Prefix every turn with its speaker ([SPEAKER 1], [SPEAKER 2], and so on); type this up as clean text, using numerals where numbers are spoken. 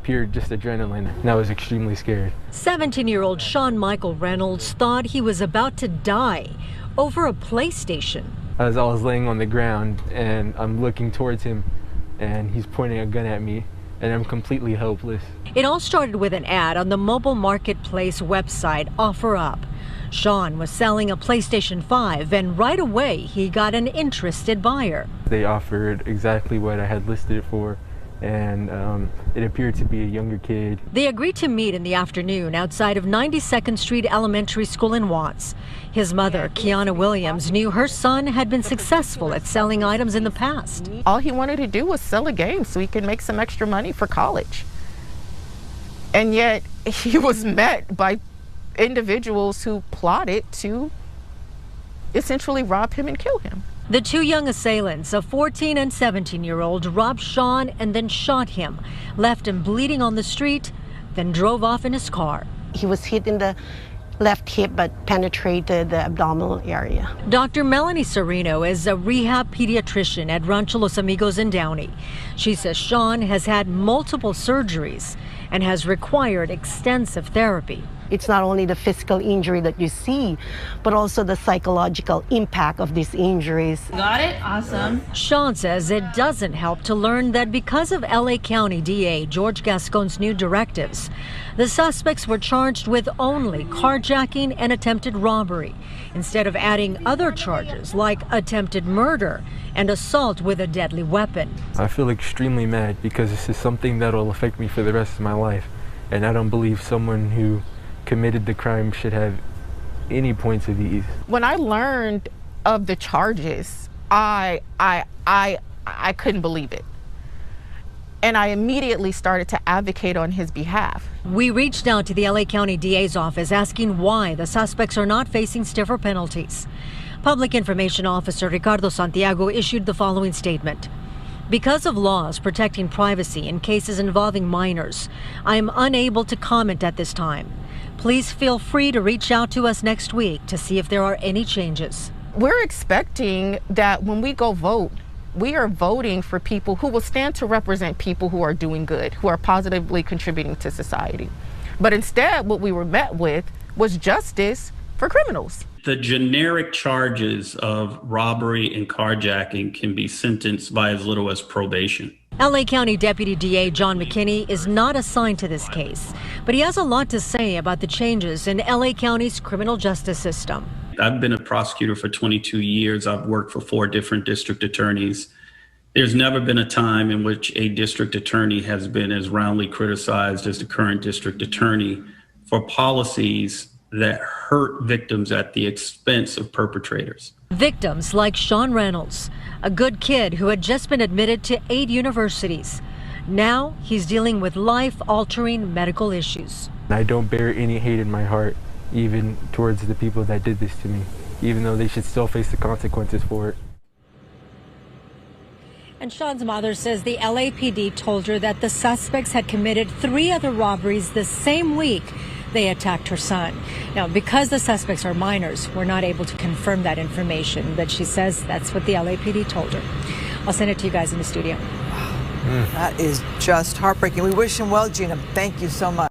[SPEAKER 1] pure just adrenaline, and I was extremely scared.
[SPEAKER 2] 17-year-old Shawn Michael Reynolds thought he was about to die over a PlayStation.
[SPEAKER 1] As I was laying on the ground and I'm looking towards him and he's pointing a gun at me and I'm completely helpless.
[SPEAKER 2] It all started with an ad on the mobile marketplace website OfferUp. Shawn was selling a PlayStation 5 and right away he got an interested buyer.
[SPEAKER 1] They offered exactly what I had listed it for, and it appeared to be a younger kid.
[SPEAKER 2] They agreed to meet in the afternoon outside of 92nd Street Elementary School in Watts. His mother, Kiana Williams, knew her son had been successful at selling items in the past.
[SPEAKER 3] All he wanted to do was sell a game so he could make some extra money for college. And yet he was met by individuals who plotted to essentially rob him and kill him.
[SPEAKER 2] The two young assailants, a 14 and 17-year-old, robbed Shawn and then shot him, left him bleeding on the street, then drove off in his car.
[SPEAKER 4] He was hit in the left hip but penetrated the abdominal area.
[SPEAKER 2] Dr. Melanie Cerino is a rehab pediatrician at Rancho Los Amigos in Downey. She says Shawn has had multiple surgeries and has required extensive therapy.
[SPEAKER 4] It's not only the physical injury that you see, but also the psychological impact of these injuries.
[SPEAKER 5] Got it? Awesome.
[SPEAKER 2] Shawn says it doesn't help to learn that because of LA County DA George Gascon's new directives, the suspects were charged with only carjacking and attempted robbery, instead of adding other charges like attempted murder and assault with a deadly weapon.
[SPEAKER 1] I feel extremely mad because this is something that'll affect me for the rest of my life, and I don't believe someone who committed the crime should have any points of ease.
[SPEAKER 3] When I learned of the charges, I couldn't believe it. And I immediately started to advocate on his behalf.
[SPEAKER 2] We reached out to the LA County DA's office asking why the suspects are not facing stiffer penalties. Public Information Officer Ricardo Santiago issued the following statement. Because of laws protecting privacy in cases involving minors, I am unable to comment at this time. Please feel free to reach out to us next week to see if there are any changes.
[SPEAKER 3] We're expecting that when we go vote, we are voting for people who will stand to represent people who are doing good, who are positively contributing to society. But instead, what we were met with was justice for criminals.
[SPEAKER 6] The generic charges of robbery and carjacking can be sentenced by as little as probation.
[SPEAKER 2] LA County Deputy DA John McKinney is not assigned to this case, but he has a lot to say about the changes in LA County's criminal justice system.
[SPEAKER 6] I've been a prosecutor for 22 years. I've worked for 4 different district attorneys. There's never been a time in which a district attorney has been as roundly criticized as the current district attorney for policies that hurt victims at the expense of perpetrators.
[SPEAKER 2] Victims like Shawn Reynolds, a good kid who had just been admitted to 8 universities. Now he's dealing with life-altering medical issues.
[SPEAKER 1] I don't bear any hate in my heart, even towards the people that did this to me, even though they should still face the consequences for it.
[SPEAKER 2] And Shawn's mother says the LAPD told her that the suspects had committed 3 other robberies the same week they attacked her son. Now, because the suspects are minors, we're not able to confirm that information, but she says that's what the LAPD told her. I'll send it to you guys in the studio.
[SPEAKER 7] That is just heartbreaking. We wish him well, Gina. Thank you so much.